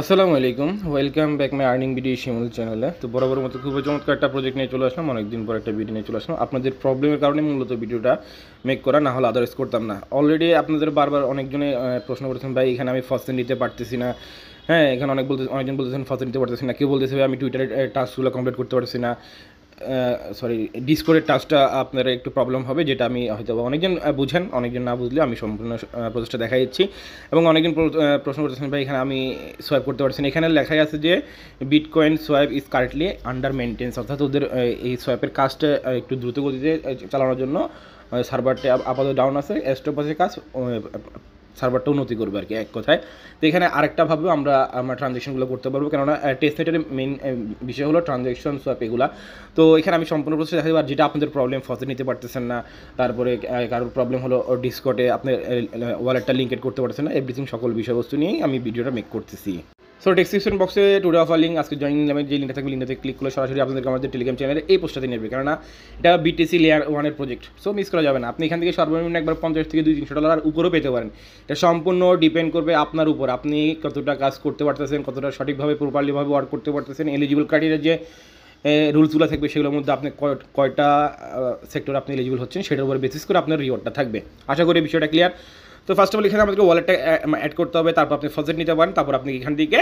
আসসালামু আলাইকুম, welcome back my earning video Shimul চ্যানেলে। তো বরাবর মতো খুবই চমৎকার একটা প্রজেক্ট নিয়ে চলে আসলাম, অনেকদিন পর একটা ভিডিও নিয়ে চলে আসলাম। আপনাদের প্রবলেমের কারণে মূলত ভিডিওটা মেক করা, না হলে আদারওয়াইজ করতাম না। অলরেডি আপনাদের বারবার অনেকজনে প্রশ্ন করেছেন, ভাই এখানে আমি ফার্স্ট নিতে পারতেছি না। হ্যাঁ, এখানে অনেকজন বলতেছেন ফার্স্ট নিতে পারতেছি না, কেউ বলতেছে ভাই আমি টুইটারের টাস্কগুলো কমপ্লিট করতে পারতেছি না। সরি, ডিসকর্ডের টাস্কটা আপনার একটু প্রবলেম হবে, যেটা আমি হয়তো অনেকজন বুঝেন, অনেকজন না বুঝলে আমি সম্পূর্ণ প্রসেসটা দেখাই দিচ্ছি। এবং অনেকজন প্রশ্ন করতেছেন ভাই এখানে আমি সোয়াইপ করতে পারছি না। এখানে লেখাই আছে যে bitcoin swipe is currently under maintenance, অর্থাৎ ওদের এই সোয়াইপের কাজটা একটু দ্রুত গতিতে চালানোর জন্য সার্ভারটা আপাতত ডাউন আছে, স্টপ আছে কাজ, সার্ভারটা উন্নতি করবে আর কি, এক কথায়। তো এখানে আরেকটাভাবেও আমরা ট্রানজ্যাকশনগুলো করতে পারবো, কেননা টেস্টনেটের মেইন বিষয় হলো ট্রানজ্যাকশন সোয়াপ এগুলা। তো এখানে আমি সম্পূর্ণ প্রসেস দেখাতে পারি, যেটা আপনাদের প্রবলেম ফসে নিতে পারতেছেন না, তারপরে কারোর প্রবলেম হলো ডিসকর্ডে আপনি ওয়ালেটটা লিঙ্কেড করতে পারছেন না, এভরিথিং সকল বিষয়বস্তু নিয়েই আমি ভিডিওটা মেক করতেছি। সো ডেসক্রিপশন বক্সে টুডে অফার লিঙ্ক, আজকে জয়েনিং নামের যে লিঙ্কটা থাকবে, লিঙ্কটাতে ক্লিক করলে সরাসরি আপনাদেরকে আমাদের টেলিগ্রাম চ্যানেলে এই পোস্টটাতে নেবে, কেননা এটা বিটিসি লেয়ার 1-এর প্রজেক্ট। সো মিস করা যাবে না। আপনি এখান থেকে সর্বনিম্ন একবার 50 থেকে $200-300 উপরেও পেতে পারেন। এটা সম্পূর্ণ ডিপেন্ড করবে আপনার উপর, আপনি কতটা কাজ করতে পারতেছেন, কতটা সঠিকভাবে প্রপারলিভাবে ওয়ার্ক করতে পারতেছেন। এলিজিবল ক্রাইটেরিয়া যে রুলসগুলো থাকবে সেগুলোর মধ্যে আপনি কয়টা সেক্টর আপনি এলিজিবল হচ্ছেন, সেটার উপর বেসিস করে আপনার রিওয়ার্ডটা থাকবে। আশা করি বিষয়টা ক্লিয়ার। তো ফার্স্ট অফ অল এখানে আমাদেরকে ওয়ালেটটা অ্যাড করতে হবে, তারপর আপনি ফজেট নিতে পারেন, তারপর আপনি এখান থেকে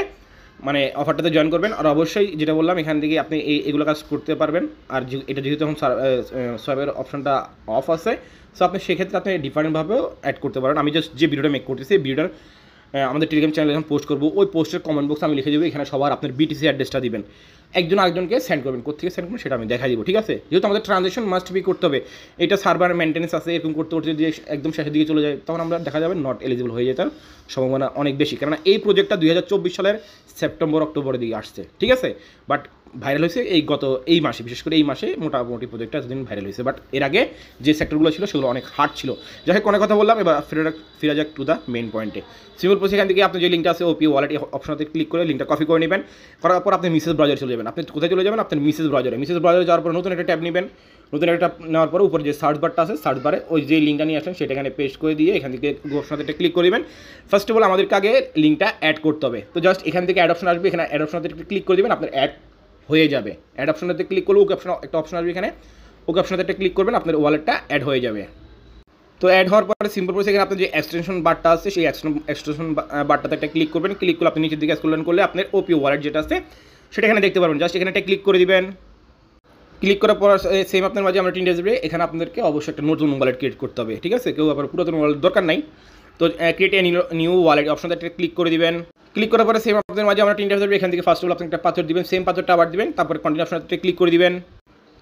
অফারটাতে জয়েন করবেন। আর অবশ্যই যেটা বললাম, এখান থেকে আপনি এগুলো কাজ করতে পারবেন। আর এটা যেহেতু এখন সোয়াইপের অপশনটা অফ আছে, সো আপনি সেক্ষেত্রে আপনি ডিফারেন্টভাবেও অ্যাড করতে পারেন। আমি জাস্ট যে ভিডিওটা মেক করতেছি, ভিডিওটার আমাদের টেলিগ্রাম চ্যানেলে যখন পোস্ট করবো, ওই পোস্টের কমেন্ট বক্সে আমি লিখে দেবো, এখানে সবার আপনার বিটিসি অ্যাড্রেসটা দিবেন, একজন আরেকজনকে সেন্ড করবেন, কোথেকে সেন্ড করবেন সেটা আমি দেখাই দিব, ঠিক আছে? যেহেতু আমাদের ট্রানজ্যাকশন মাস্ট বি করতে হবে, এটা সার্ভার মেনটেন্স আছে, এরকম করতে করতে যদি একদম শেষের দিকে চলে যায়, তখন আমরা দেখা যাবে নট এলিজিবল হয়ে যেতাম সম্ভাবনা অনেক বেশি, কারণ এই প্রজেক্টটা 2024 সালের সেপ্টেম্বর অক্টোবরের দিকে আসছে, ঠিক আছে? বাট ভাইরাল হয়েছে এই মাসে, বিশেষ করে এই মাসে মোটামুটি প্রজেক্টটা এতদিন ভাইরাল হয়েছে। বাট এর আগে যে সেক্টরগুলো ছিল সেগুলো অনেক হার্ড ছিল। যাই হোক, অনেক কথা বললাম, এবার ফিরে যাক টু দ্য মেইন পয়েন্টে। সিম্পল প্রসেস, এখান থেকে আপনি যে লিঙ্কটা আছে ওপি ওয়ালেট অপশনতে ক্লিক করে লিঙ্কটা কপি করে নেবেন। করার পর আপনি মিসেস ব্রাউজারে চলে যাবেন। আপনি কোথায় চলে যাবেন? আপনার মিসেস ব্রাউজারে যাওয়ার পর নতুন একটা ট্যাব নেবেন। নতুন একটা নেওয়ার পরে উপরে যে সার্চ বারটা আছে, সার্চ বারে ওই যে লিঙ্কটা নিয়ে আসলেন সেটা এখানে পেস্ট করে দিয়ে এখান থেকে অপশনতে ক্লিক করে দেবেন। ফার্স্ট অফ অল আমাদেরকে আগে লিঙ্কটা অ্যাড করতে হবে। তো জাস্ট এখান থেকে অ্যাড অপশন আসবে, এখানে অ্যাড অপশনতে ক্লিক করে দেবেন, আপনার অ্যাড হয়ে যাবে। অ্যাড অপশনটাতে ক্লিক করলে ওকে একটা অপশন আসবে, এখানে ওকে অপশনটাতে ক্লিক করবেন, আপনার ওয়ালেটটা অ্যাড হয়ে যাবে। তো অ্যাড হওয়ার পরে সিম্পল প্রসেস, এখানে আপনার যে এক্সটেনশন বারটা আছে সেই এক্সটেনশন বারটাতে একটা ক্লিক করবেন। ক্লিক করলে আপনি নিচের দিকে স্ক্রল ডাউন করলে আপনার ওপি ওয়ালেট যেটা আছে সেটা এখানে দেখতে পারবেন। জাস্ট এখানে একটা ক্লিক করে দিবেন। ক্লিক করার পর সেম আপনার মাঝে আমরা টিন আসবে, এখানে আপনাদেরকে অবশ্যই একটা নতুন ওয়ালেট ক্রিয়েট করতে হবে, ঠিক আছে? কেউ আবার পুরাতন ওয়ালেট দরকার নাই। তো ক্রিয়েট এ নিউ ওয়ালেট অপশনটা ক্লিক করে দিবেন। ক্লিক করার পরে সেম আপনাদের মাঝে আমরা টিনটা আসবে, এখান থেকে ফার্স্ট অফ অল আপনি একটা পাথর দিবেন, সেম পাথরটা আবার দিবেন, তারপরে কন্টিনিউ অপশনটা ক্লিক করে দিবেন।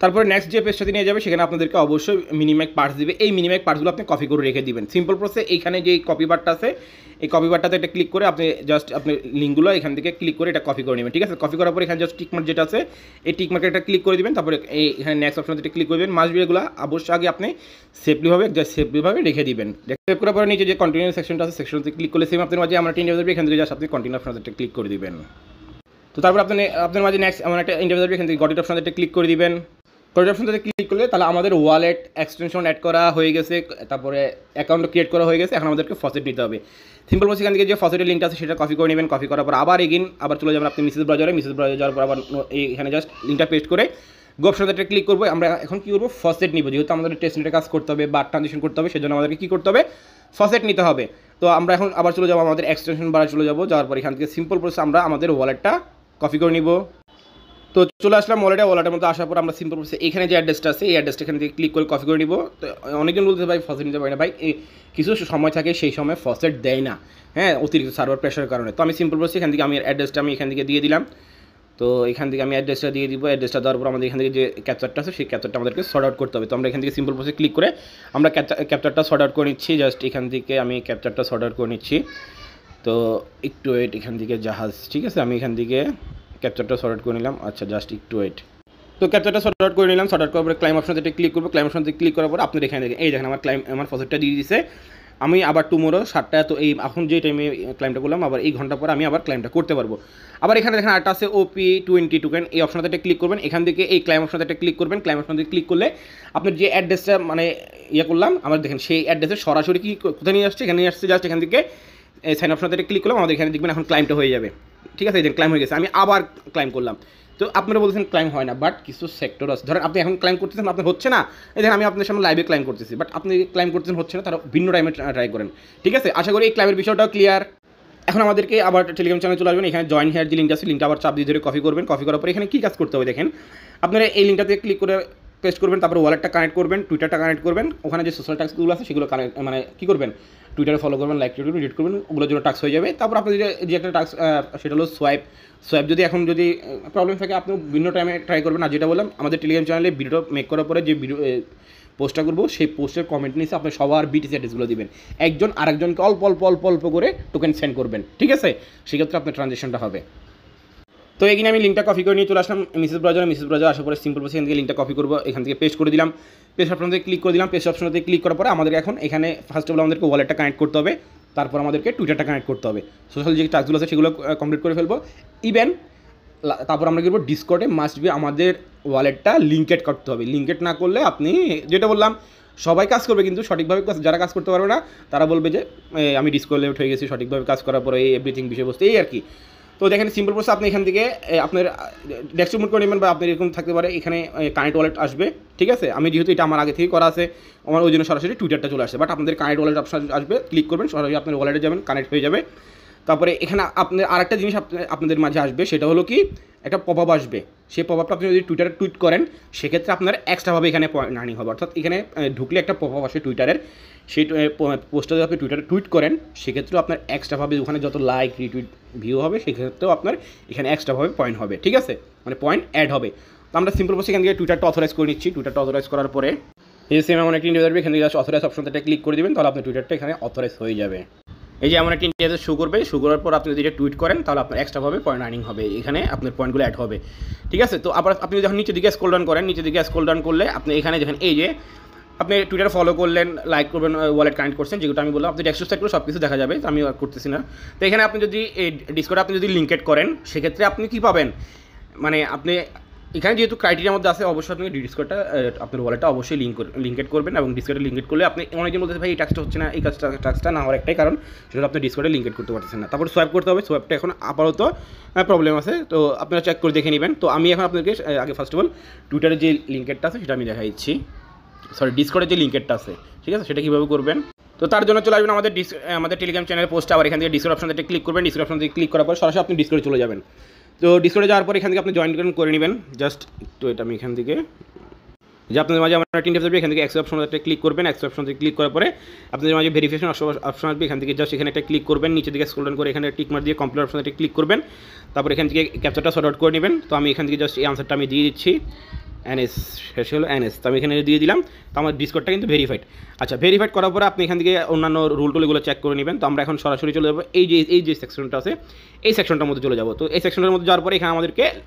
তারপরে নেক্সট যে পেজটাতে নিয়ে যাবে সেখানে আপনাদেরকে অবশ্যই মিনিমাইক পার্টস দিবে। এই মিনিমাইক পার্টসগুলো আপনি কপি করে রেখে দিবেন। সিম্পল প্রসেস, এইখানে যে কপি বারটা আছে এই কপি বারটাতে একটা ক্লিক করে আপনি জাস্ট আপনি লিঙ্কগুলো এখান থেকে ক্লিক করে এটা কপি করে নেবেন, ঠিক আছে? কপি করার পরে এখানে জাস্ট টিকমার্ক যেটা আছে এই টিকমার্কে একটা ক্লিক করে দিবেন, তারপরে এখানে নেক্সট অপশনতে ক্লিক করবেন। মাস্ট বি এগুলো অবশ্যই আগে আপনি সেফলিভাবে রেখে দিবেন। সেভ করার পরে নিচে যে কন্টিনিউ সেকশনটা আছে সেকশনতে ক্লিক করলে সেম আপনার মাঝে আমরা টিন এখান থেকে জাস্ট আপনি কন্টিনিউ অপশনতে ক্লিক করে দিবেন। তো তারপর আপনার মাঝে নেক্সট এমন একটা ইন্টারভিউ এখান থেকে গটেড অপশনতে ক্লিক করে দিবেন। গটেড অপশনতে ক্লিক করলে তাহলে আমাদের ওয়ালেট এক্সটেনশন অ্যাড করা হয়ে গেছে, তারপরে অ্যাকাউন্ট ক্রিয়েট করা হয়ে গেছে। এখন আমাদেরকে ফসেট নিতে হবে। সিম্পল প্রসেস, এখান থেকে যে ফসেটের লিঙ্কটা আছে সেটা কপি করে নেবেন। কপি করার পর আবার চলে যাবেন আপনি মিসেস ব্রাউজারে যাওয়ার পর আবার এখানে জাস্ট লিঙ্কটা পেস্ট করে গো অপশনতে ক্লিক করবো। আমরা এখন কী করবো? ফসেট নিব, যেহেতু আমাদের টেস্টনেটে কাজ করতে হবে বা ট্রানজেকশন করতে হবে, সেজন্য আমাদেরকে কী করতে হবে? ফসেট নিতে হবে। তো আমরা এখন আবার চলে যাবো আমাদের এক্সটেনশন বারে চলে যাবো। যাওয়ার পর এখান থেকে সিম্পল প্রসেস আমরা আমাদের ওয়ালেটটা কপি করে নিব। তো চলে আসলাম ওয়ালেটের মধ্যে আসার পর আমরা সিম্পল প্রসেস এখানে যে অ্যাড্রেসটা আছে এই অ্যাড্রেসটা এখান থেকে ক্লিক করে কপি করে নিব। তো অনেকজন বলতে ভাই ফসেট নিতে পারি না, ভাই কিছু সময় থাকে সেই সময় ফসেট দেয় না, হ্যাঁ, অতিরিক্ত সার্ভার প্রেশারের কারণে। তো আমি সিম্পল প্রসেস এখান থেকে আমি অ্যাড্রেসটা এখান থেকে দিয়ে দিলাম। তো এখান থেকে আমি অ্যাড্রেসটা দিয়ে দিব। অ্যাড্রেসটা দেওয়ার পর আমাদের এখান থেকে যে ক্যাপচারটা আছে সেই ক্যাপচারটা আমাদেরকে সর্ট আউট করতে হবে। তো আমরা এখান থেকে সিম্পল প্রসেস ক্লিক করে আমরা ক্যাপচারটা সর্ট আউট করে নিচ্ছি। জাস্ট এখান থেকে আমি ক্যাপচারটা সর্ট আউট করে নিচ্ছি। তো একটু ওয়েট, এখান থেকে জাহাজ, ঠিক আছে? আমি এখান থেকে ক্যাপচারটা সর্ট আউট করে নিলাম। আচ্ছা, জাস্ট একটু ওয়েট। তো ক্যাপচারটা সর্ট আউট করে নিলাম। সর্ট আউট করার পরে ক্লাইম অপশনতে ক্লিক করবো। ক্লাইম অপশনতে ক্লিক করার পর আপনি এখানে দেখেন, এই দেখেন আমার ফসেটটা দিয়ে দিয়েছে। আমি আবার টুমোরো 7টা, তো এই এখন যে টাইমে ক্লাইমটা করলাম আবার এই ঘন্টা পরে আমি আবার ক্লাইমটা করতে পারবো। আবার এখানে দেখেন আরেকটা আছে OP20 টোকেন, এই অপশনটাতে ক্লিক করবেন। এখান থেকে এই ক্লাইম অপশনটাতে ক্লিক করবেন। ক্লাইম অপশনতে ক্লিক করলে আপনার যে অ্যাড্রেসটা করলাম, আমার দেখেন সেই অ্যাড্রেসে সরাসরি কি কোথায় নিয়ে আসছে, এখানে নিয়ে আসছে। জাস্ট এখান থেকে সাইন অপশনটাতে ক্লিক করলাম, আমাদের এখানে দেখবেন এখন ক্লাইমটা হয়ে যাবে। ঠিক আছে, এই যে ক্লাইম হয়ে গেছে, আমি আবার ক্লাইম করলাম। তো আপনারা বলছেন ক্লাইম হয় না, বাট কিছু সেক্টর আছে, ধরেন আপনি এখন ক্লাইম করতেছেন, আপনার হচ্ছে না, এই দেখেন আমি আপনার সামনে লাইভে ক্লাইম করতেছি, বাট আপনি ক্লাইম করতেছেন হচ্ছে না, তারা ভিন্ন টাইমে ট্রাই করেন। ঠিক আছে, আশা করি এই ক্লাইমের বিষয়টাও ক্লিয়ার। এখন আমাদেরকে আবার টেলিগ্রাম চ্যানেলে চলে আসবেন, এখানে জয়েন হেয়ার যে লিঙ্ক আছে, লিঙ্কটা আবার চাপ দিয়ে ধরে কপি করবেন, কপি করার পরে এখানে কী কাজ করতে হবে দেখেন, আপনারা এই লিঙ্কটাতে ক্লিক করে পেস্ট করবেন, তারপর ওয়ালেটটা কানেক্ট করবেন, টুইটারটা কানেক্ট করবেন, ওখানে যে সোশ্যাল টাস্কগুলো আছে সেগুলো কানেক্ট মানে কী করবেন, টুইটারে ফলো করবেন, লাইক করবেন, রিড করবেন, ওগুলোর জন্য টাস্ক হয়ে যাবে। তারপর আপনি যে একটা টাস্ক সেটা হলো সোয়াইপ যদি এখন যদি প্রবলেম থাকে আপনি ভিন্ন টাইমে ট্রাই করবেন। আর যেটা বললাম, আমাদের টেলিগ্রাম চ্যানেলে ভিডিও মেক করার পরে যে ভিডিও পোস্টটা করবো, সেই পোস্টের কমেন্ট নিচে আপনি সবার বিটিসি অ্যাড্রেসগুলো দিবেন, একজন আরেকজনকে অল্প অল্প অল্প অল্প করে টোকেন সেন্ড করবেন। ঠিক আছে, সেক্ষেত্রে আপনার ট্রানজ্যাকশনটা হবে। তো এখানে আমি লিঙ্কটা কপি করে নিয়ে চলে আসলাম মেসেজ ব্রাউজার আসার পরে সিম্পল প্রসেস এখান থেকে লিঙ্কটা কপি করবো, এখান থেকে পেস্ট করে দিলাম, পেস্ট অপশনতে ক্লিক করে দিলাম। পেস্ট অপশনতে ক্লিক করার পরে আমাদের এখন এখানে ফার্স্ট অফ অল আমাদেরকে ওয়ালেটটা কানেক্ট করতে হবে, তারপর আমাদেরকে টুইটারটা কানেক্ট করতে হবে, সোশ্যাল যে টাস্কগুলো আছে সেগুলো কমপ্লিট করে ফেলবো। ইভেন তারপর আমরা কি করবো, ডিসকর্ডে মাস্ট বি আমাদের ওয়ালেটটা লিঙ্কেড করতে হবে। লিঙ্কেড না করলে আপনি যেটা বললাম সবাই কাজ করবে, কিন্তু সঠিকভাবে যারা কাজ করতে পারবে না তারা বলবে যে আমি ডিসকর্ডে উঠে গেছি, সঠিকভাবে কাজ করার পরে এই এভরিথিং বিষয়বস্তু এই আর কি। তো দেখেন সিম্পল প্রসেস, আপনি এখান থেকে আপনার ডেস্কটপ মোড করে নেবেন, বা আপনার এরকম থাকতে পারে এখানে কানেক্ট ওয়ালেট আসবে। ঠিক আছে, আমি যেহেতু এটা আমার আগে থেকে করা আছে, আমার ওই জন্য সরাসরি টুইটারটা চলে আসে, বাট আপনাদের কানেক্ট ওয়ালেট অপশন আসবে, ক্লিক করবেন, সরাসরি আপনার ওয়ালেটে যাবেন, কানেক্ট হয়ে যাবে। তারপরে এখানে আপনার আরেকটা জিনিস আপনাদের মাঝে আসবে, সেটা হলো কি একটা পপআপ আসবে। সেই পপআপটা আপনি যদি টুইটারে টুইট করেন, সেক্ষেত্রে আপনার এক্সট্রাভাবে এখানে পয়েন্ট আর্নিং হবে। অর্থাৎ এখানে ঢুকলে একটা পপআপ আসে টুইটারের, সেই পোস্টটা যদি আপনি টুইটারে টুইট করেন, সেক্ষেত্রেও আপনার এক্সট্রাভাবে ওখানে যত লাইক রিটুইট ভিউ হবে, সেক্ষেত্রেও আপনার এখানে এক্সট্রাভাবে পয়েন্ট হবে। ঠিক আছে, মানে পয়েন্ট অ্যাড হবে। তো আমরা সিম্পল প্রসেস এখান থেকে টুইটারটা অথরাইজ করে নিচ্ছি। টুইটারটা অথরাইজ করার পরে এই সেম এমন একটা ইন্টারভিউ এখান থেকে অথরাইজ অপশনটা ক্লিক করে দেবেন, তাহলে আপনার টুইটারটা এখানে অথরাইজ হয়ে যাবে। এই যে এমন একটা ইন্টারভিউ শো করবে, শো করার পর আপনি যদি এটা টুইট করেন, তাহলে আপনার এক্সট্রাভাবে পয়েন্ট আর্নিং হবে, এখানে আপনার পয়েন্টগুলো অ্যাড হবে। ঠিক আছে, তো আবার আপনি যখন নিচের দিকে স্ক্রল ডাউন করেন, নিচের দিকে স্ক্রল ডাউন করলে আপনি এখানে দেখেন এই যে আপনি টুইটার ফলো করলেন, লাইক করবেন, ওয়ালেট কানেক্ট করছেন, যেগুলো আমি বললাম আপনি ডেস্কটপ সাইড করে সব কিছু দেখা যাবে, তো আমি আর করতেছি না। তো এখানে আপনি যদি এই ডিসকর্ডে আপনি যদি লিঙ্কেড করেন, সেক্ষেত্রে আপনি কী পাবেন, মানে আপনি এখানে যেহেতু ক্রাইটেরিয়ার মধ্যে আছে, অবশ্যই আপনি ডিসকর্ডটা আপনার ওয়ালেটটা অবশ্যই লিঙ্কেড করবেন, এবং ডিসকর্ডে লিঙ্কেড করলে আপনি অনেকদিন বলতে ভাই এই টাস্কটা হচ্ছে না, এই টাস্কটা না হওয়ার একটাই কারণ, সেটা আপনি ডিসকর্ডে লিঙ্কেড করতে পারতেছেন না। তারপর সোয়াইপ করতে হবে, সোয়াইপটা এখন আপাতত প্রবলেম আছে, তো আপনারা চেক করে দেখে নেবেন। তো আমি এখন আপনাদেরকে আগে ফার্স্ট অফ অল টুইটারে যে লিঙ্কেডটা আছে সেটা আমি দেখাই দিচ্ছি, সরি ডিসকর্ডের যে লিঙ্কেডটা আছে, ঠিক আছে, সেটা কীভাবে করবেন। তো তার জন্য চলে আসবেন আমাদের টেলিগ্রাম চ্যানেলের পোস্টে, আবার এখান থেকে ডিসকর্ড অপশনটা ক্লিক করবেন, ডিসকর্ড অপশন থেকে ক্লিক করার পর সরাসরি আপনি ডিসকর্ডে চলে যাবেন। তো ডিসকর্ডে যাওয়ার পর এখান থেকে আপনি জয়েন করে নেবেন, জাস্ট তো এটা আমি এখান থেকে যে আপনাদের মাঝে আমার টিন আসবে, এখান থেকে অ্যাক্সেপ্ট অপশনটা ক্লিক করবেন, অ্যাক্সেপ্ট অপশন থেকে ক্লিক করার পরে আপনাদের মাঝে ভেরিফিকেশন অপশন আসবে, এখান থেকে জাস্ট এখানে একটা ক্লিক করবেন, নিচে দিকে স্ক্রল ডাউন করে এখানে টিক মার্ক দিয়ে কমপ্লিট অপশনটা ক্লিক করবেন, তারপর এখান থেকে ক্যাপচারটা সর্ট আউট করে নেবেন। তো আমি এখান থেকে জাস্ট এই আনসারটা আমি দিয়ে দিচ্ছি, এনএস, শেষ হলো এনএস, তো আমি এখানে দিয়ে দিলাম, তো আমার ডিসকর্ডটা কিন্তু ভেরিফাইড। আচ্ছা, ভেরিফাইড করার পরে আপনি এখান থেকে অন্যান্য রুল টুলগুলো চেক করে নেবেন। তো আমরা এখন সরাসরি চলে যাবো এই যে সেকশনটা আছে, এই সেকশনটার মধ্যে চলে যাবো। তো এই সেকশনের মধ্যে যাওয়ার পরে এখানে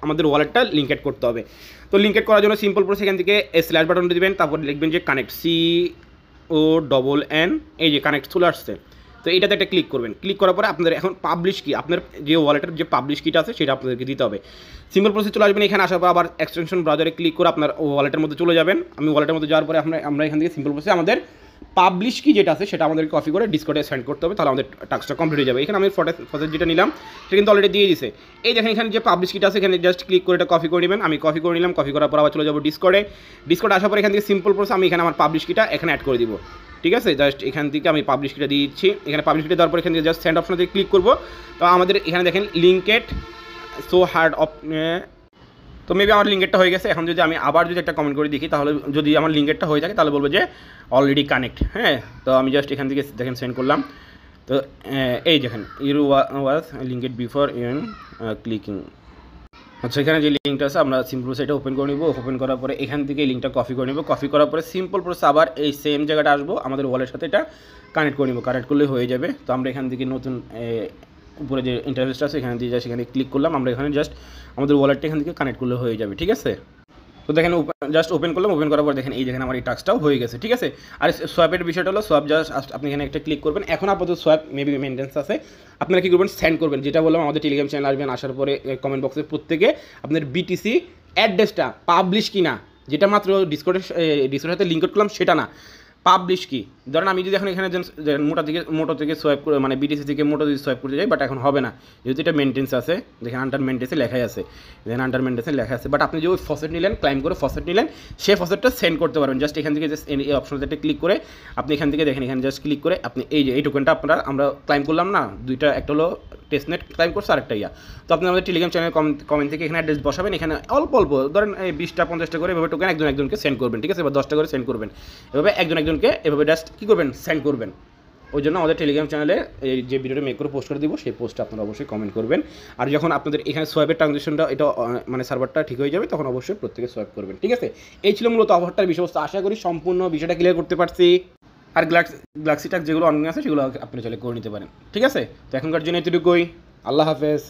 আমাদের ওয়ালেটটা লিঙ্কেড করতে হবে। তো লিঙ্কেড করার জন্য সিম্পল প্রসেস, এখান থেকে স্ল্যাশ বাটনটা দিবেন, তারপর লিখবেন যে কানেক্ট, CONN, এই যে কানেক্ট চলে আসছে। তো এইটাতে একটা ক্লিক করবেন, ক্লিক করার পরে আপনাদের এখন পাবলিশ কি, আপনার যে ওয়ালেটের যে পাবলিশ কিটা আছে সেটা আপনাদেরকে দিতে হবে। সিম্পল প্রসেস চলে আসবেন, এখানে আসার পর আবার এক্সটেনশন ব্রাউজারে ক্লিক করে আপনার ওয়ালেটের মধ্যে চলে যাবেন। আমি ওয়ালেটের মধ্যে যাওয়ার পরে আমরা এখান থেকে সিম্পল প্রসেস আমাদের পাবলিশ কি যেটা আছে সেটা আমাদেরকে কপি করে ডিসকর্ডে সেন্ড করতে হবে, তাহলে আমাদের টাস্কটা কমপ্লিট হয়ে যাবে। এখানে আমি ফটো যেটা নিলাম সেটা কিন্তু অলরেডি দিয়ে দিছে। এই দেখেন এখানে যে পাবলিশ কিটা আছে, এখানে জাস্ট ক্লিক করে এটা কপি করে নেবেন। আমি কপি করে নিলাম, কপি করার পর আবার চলে যাবো ডিসকর্ডে আসার পর এখান থেকে সিম্পল প্রসেস আমি এখানে আমার পাবলিশ কিটা এখানে অ্যাড করে দিব। ঠিক আছে, জাস্ট এখান থেকে আমি পাবলিশ কিটা দিয়ে দিচ্ছি, এখানে পাবলিশ কিটা দেওয়ার পর এখান থেকে জাস্ট সেন্ড অপশন থেকে ক্লিক করবো। তো আমাদের এখানে দেখেন লিঙ্কেড সো হার্ড অফ, তো মেবি আমার লিঙ্কেটটা হয়ে গেছে। এখন যদি আমি আবার যদি একটা কমেন্ট করে দেখি, তাহলে যদি আমার লিঙ্কেটটা হয়ে থাকে তাহলে বলবো যে অলরেডি কানেক্ট। হ্যাঁ, তো আমি জাস্ট এখান থেকে দেখেন সেন্ড করলাম। তো এই দেখেন you was linked before you clicking. আচ্ছা, এখানে যে লিঙ্কটা আছে আমরা সিম্পল প্রসেস এটা ওপেন করে নিব। ওপেন করার পরে এখান থেকে এই লিঙ্কটা কপি করে নিব। কপি করার পরে সিম্পল প্রসেস আবার এই সেম জায়গাটা আসবো, আমাদের ওয়ালের সাথে এটা কানেক্ট করে নিব। কানেক্ট করলে হয়ে যাবে। তো আমরা এখান থেকে নতুন উপরে যে ইন্টারফেসটা আছে এখানে দিয়ে জাস্ট এখানে ক্লিক করলাম, আমরা এখানে জাস্ট আমাদের ওয়ালেটটা এখান থেকে কানেক্ট করলে হয়ে যাবে। ঠিক আছে, তো দেখেন জাস্ট ওপেন করলাম, ওপেন করার পর দেখেন এই দেখেন আমার এই টাস্কটাও হয়ে গেছে। ঠিক আছে, আর সোয়াপের বিষয়টা হলো সোয়াপ জাস্ট আপনি এখানে একটা ক্লিক করবেন। এখন আপাতত সোয়াপ মেবি মেনটেন্স আছে, আপনারা কী করবেন সেন্ড করবেন। যেটা বললাম আমাদের টেলিগ্রাম চ্যানেল আসবেন, আসার পরে কমেন্ট বক্সে প্রত্যেকে আপনার বিটিসি অ্যাড্রেসটা পাবলিশ কিনা, যেটা মাত্র ডিসকর্ডের সাথে লিঙ্ক করলাম সেটা না, পাবলিশ কি, ধরেন আমি যদি এখন এখানে মোটো থেকে সোয়াইপ করে মানে বিটিসি থেকে মোটো যদি সোয়াইপ করতে যাই, বাট এখন হবে না, যেহেতু এটা মেনটেন্স আছে, দেখেন আন্ডার মেনটেন্সে লেখাই আছে, দেখেন আন্ডার মেনটেন্সে লেখা আছে। বাট আপনি যে ওই ফসেট নিলেন, ক্লাইম করে ফসেট নিলেন, সেই ফসেটটা সেন্ড করতে পারবেন জাস্ট এখান থেকে, জাস্ট এই অপশনটাতে ক্লিক করে আপনি এখান থেকে দেখেন, এখানে জাস্ট ক্লিক করে আপনি এই যে এই টোকেনটা আমরা ক্লাইম করলাম না, দুইটা, একটা হলো টেস্টনেট ক্লাইম করছে, আরেকটা ইয়া। তো আপনি আমাদের টেলিগ্রাম চ্যানেল কমেন্ট থেকে এখানে অ্যাড্রেস বসাবেন, এখানে অল্প ধরেন এই 20টা 50টা করে এভাবে টোকেন একজনকে সেন্ড করবেন, ঠিক আছে, বা 10টা করে সেন্ড করবেন, এভাবে একজনকে এভাবে জাস্ট কী করবেন, সেন্ড করবেন। ওই জন্য আমাদের টেলিগ্রাম চ্যানেলে এই যে ভিডিওটা মেক করে পোস্ট করে দিব, সেই পোস্টটা আপনারা অবশ্যই কমেন্ট করবেন। আর যখন আপনাদের এখানে সোয়াইপের ট্রানজেকশনটা এটা মানে সার্ভারটা ঠিক হয়ে যাবে, তখন অবশ্যই প্রত্যেকে সোয়াইপ করবেন, ঠিক আছে। এই ছিল মূলত অফারটার বিষয়বস্তু, আশা করি সম্পূর্ণ বিষয়টা ক্লিয়ার করতে পারছি। আর গ্লাক্সি টাক যেগুলো অনলাইন আছে সেগুলো আপনি চলে করে নিতে পারেন, ঠিক আছে। তো এখনকার জন্য এতটুকুই, আল্লাহ হাফেজ।